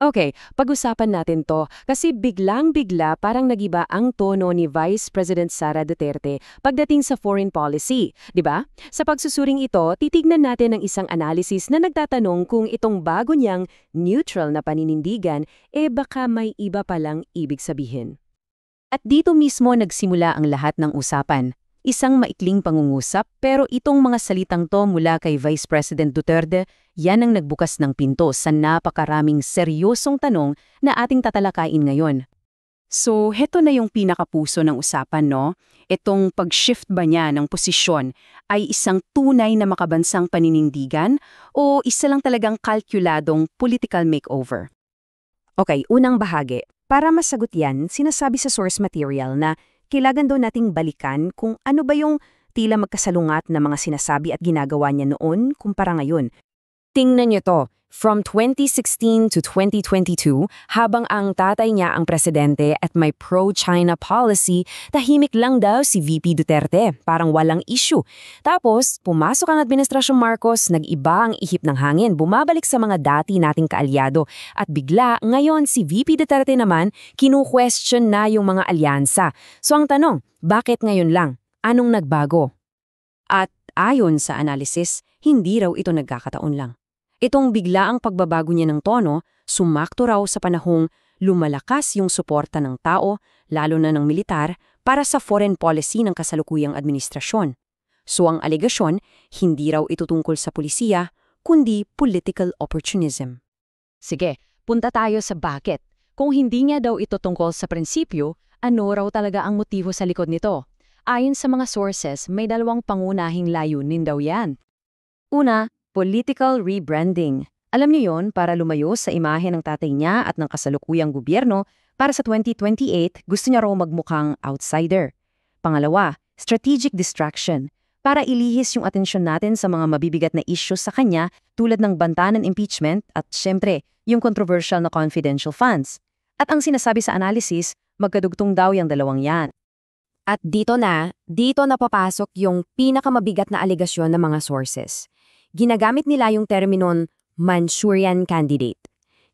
Okay, pag-usapan natin to kasi biglang-bigla parang nagiba ang tono ni Vice President Sara Duterte pagdating sa foreign policy, 'di ba? Sa pagsusuring ito, titignan natin ang isang analysis na nagtatanong kung itong bago niyang neutral na paninindigan baka may iba palang ibig sabihin. At dito mismo nagsimula ang lahat ng usapan. Isang maikling pangungusap pero itong mga salitang to mula kay Vice President Duterte, yan ang nagbukas ng pinto sa napakaraming seryosong tanong na ating tatalakayin ngayon. So, heto na yung pinakapuso ng usapan, no? Itong pag-shift ba niya ng posisyon ay isang tunay na makabansang paninindigan o isa lang talagang kalkuladong political makeover? Okay, unang bahagi. Para masagot yan, sinasabi sa source material na kailangan daw nating balikan kung ano ba yung tila magkasalungat na mga sinasabi at ginagawa niya noon kumpara ngayon. Tingnan niyo to, from 2016 to 2022, habang ang tatay niya ang presidente at may pro-China policy, tahimik lang daw si VP Duterte, parang walang issue. Tapos, pumasok ang Administrasyong Marcos, nag-iba ang ihip ng hangin, bumabalik sa mga dati nating kaalyado. At bigla, ngayon si VP Duterte naman, kinu-question na yung mga alyansa. So ang tanong, bakit ngayon lang? Anong nagbago? At ayon sa analysis, hindi raw ito nagkakataon lang. Itong biglaang pagbabago niya ng tono, sumakto raw sa panahong lumalakas yung suporta ng tao, lalo na ng militar, para sa foreign policy ng kasalukuyang administrasyon. So ang alegasyon, hindi raw ito tungkol sa pulisiya, kundi political opportunism. Sige, punta tayo sa bakit. Kung hindi niya daw ito tungkol sa prinsipyo, ano raw talaga ang motibo sa likod nito? Ayon sa mga sources, may dalawang pangunahing layunin daw yan. Una, political rebranding. Alam niyo yon, para lumayo sa imahe ng tatay niya at ng kasalukuyang gobyerno, para sa 2028 gusto niya raw magmukhang outsider. Pangalawa, strategic distraction. Para ilihis yung atensyon natin sa mga mabibigat na issues sa kanya tulad ng banta ng impeachment at syempre, yung controversial na confidential funds. At ang sinasabi sa analysis, magkadugtong daw yung dalawang yan. At dito na papasok yung pinakamabigat na alegasyon ng mga sources. Ginagamit nila yung terminon Manchurian candidate.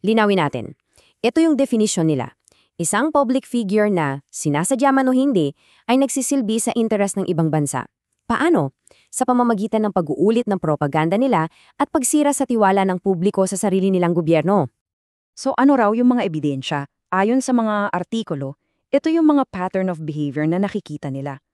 Linawin natin. Ito yung definition nila. Isang public figure na, sinasadya man o hindi, ay nagsisilbi sa interes ng ibang bansa. Paano? Sa pamamagitan ng pag-uulit ng propaganda nila at pagsira sa tiwala ng publiko sa sarili nilang gobyerno. So ano raw yung mga ebidensya? Ayon sa mga artikulo, ito yung mga pattern of behavior na nakikita nila.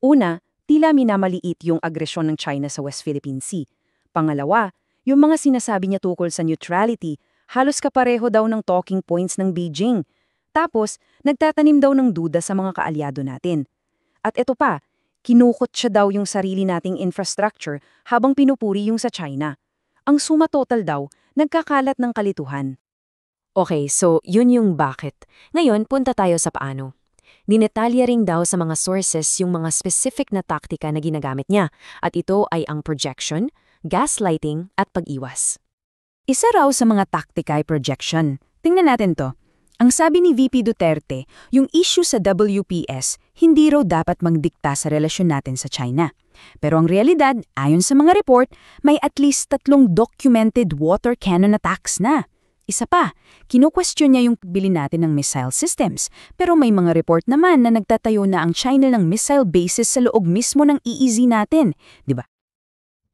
Una, tila minamaliit yung agresyon ng China sa West Philippine Sea. Pangalawa, yung mga sinasabi niya tukol sa neutrality, halos kapareho daw ng talking points ng Beijing. Tapos, nagtatanim daw ng duda sa mga kaalyado natin. At ito pa, kinukot siya daw yung sarili nating infrastructure habang pinupuri yung sa China. Ang suma total daw, nagkakalat ng kalituhan. Okay, so yun yung bakit. Ngayon, punta tayo sa paano. Dinetalya ring daw sa mga sources yung mga specific na taktika na ginagamit niya at ito ay ang projection, gaslighting at pag-iwas. Isa raw sa mga taktika ay projection. Tingnan natin to. Ang sabi ni VP Duterte, yung issue sa WPS hindi raw dapat magdikta sa relasyon natin sa China. Pero ang realidad, ayon sa mga report, may at least 3 documented water cannon attacks na. Isa pa, kinu-question niya yung pagbili natin ng missile systems. Pero may mga report naman na nagtatayo na ang China ng missile bases sa loob mismo ng EEZ natin, di ba?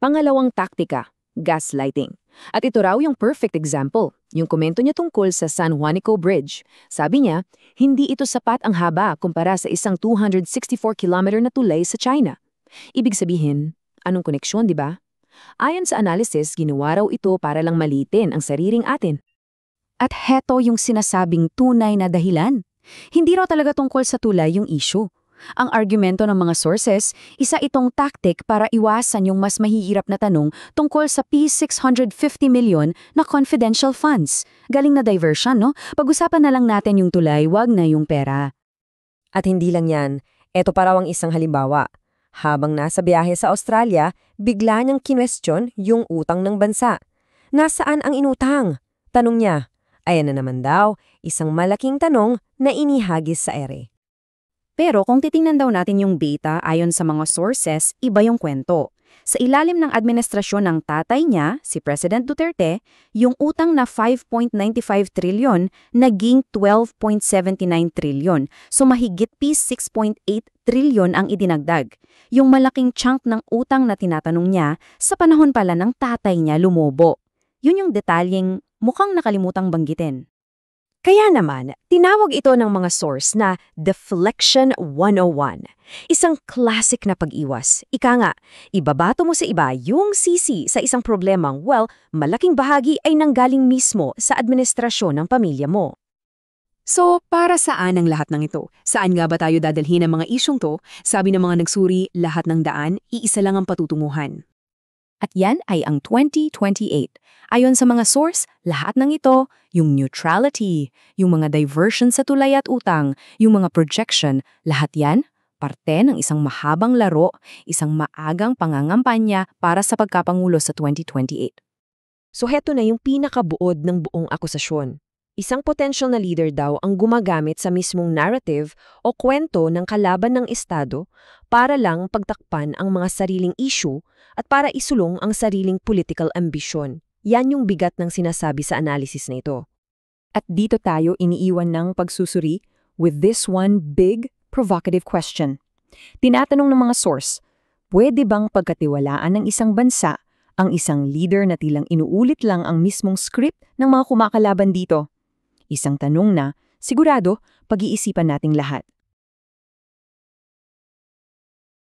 Pangalawang taktika, gaslighting. At ito raw yung perfect example, yung komento niya tungkol sa San Juanico Bridge. Sabi niya, hindi ito sapat ang haba kumpara sa isang 264-kilometer na tulay sa China. Ibig sabihin, anong koneksyon, di ba? Ayon sa analysis, ginawa raw ito para lang malitin ang sariling atin. At heto yung sinasabing tunay na dahilan. Hindi raw talaga tungkol sa tulay yung issue. Ang argumento ng mga sources, isa itong tactic para iwasan yung mas mahihirap na tanong tungkol sa P650 million na confidential funds. Galing na diversion, no? Pag-usapan na lang natin yung tulay, wag na yung pera. At hindi lang yan, eto pa raw ang isang halimbawa. Habang nasa biyahe sa Australia, bigla niyang kinwestiyon yung utang ng bansa. Nasaan ang inutang? Tanong niya. Ayan na naman daw, isang malaking tanong na inihagis sa ere. Pero kung titingnan daw natin yung data ayon sa mga sources, iba yung kwento. Sa ilalim ng administrasyon ng tatay niya, si President Duterte, yung utang na 5.95 trilyon naging 12.79 trilyon. So mahigit piece 6.8 trilyon ang idinagdag. Yung malaking chunk ng utang na tinatanong niya, sa panahon pala ng tatay niya lumobo. Yun yung detalyeng mukhang nakalimutang banggitin. Kaya naman, tinawag ito ng mga source na Deflection 101. Isang classic na pag-iwas. Ika nga, ibabato mo sa iba yung sisi sa isang problemang, malaking bahagi ay nanggaling mismo sa administrasyon ng pamilya mo. So, para saan ang lahat ng ito? Saan nga ba tayo dadalhin ang mga isyong to? Sabi ng mga nagsuri, lahat ng daan, iisa lang ang patutunguhan. At yan ay ang 2028. Ayon sa mga source, lahat ng ito, yung neutrality, yung mga diversion sa tulay at utang, yung mga projection, lahat yan, parte ng isang mahabang laro, isang maagang pangangampanya para sa pagkapangulo sa 2028. So heto na yung pinakabuod ng buong akusasyon. Isang potential na leader daw ang gumagamit sa mismong narrative o kwento ng kalaban ng Estado para lang pagtakpan ang mga sariling issue at para isulong ang sariling political ambition. Yan yung bigat ng sinasabi sa analysis na ito. At dito tayo iniiwan ng pagsusuri with this one big, provocative question. Tinatanong ng mga source, pwede bang pagkatiwalaan ng isang bansa ang isang leader na tilang inuulit lang ang mismong script ng mga kumakalaban dito? Isang tanong na, sigurado, pag-iisipan nating lahat.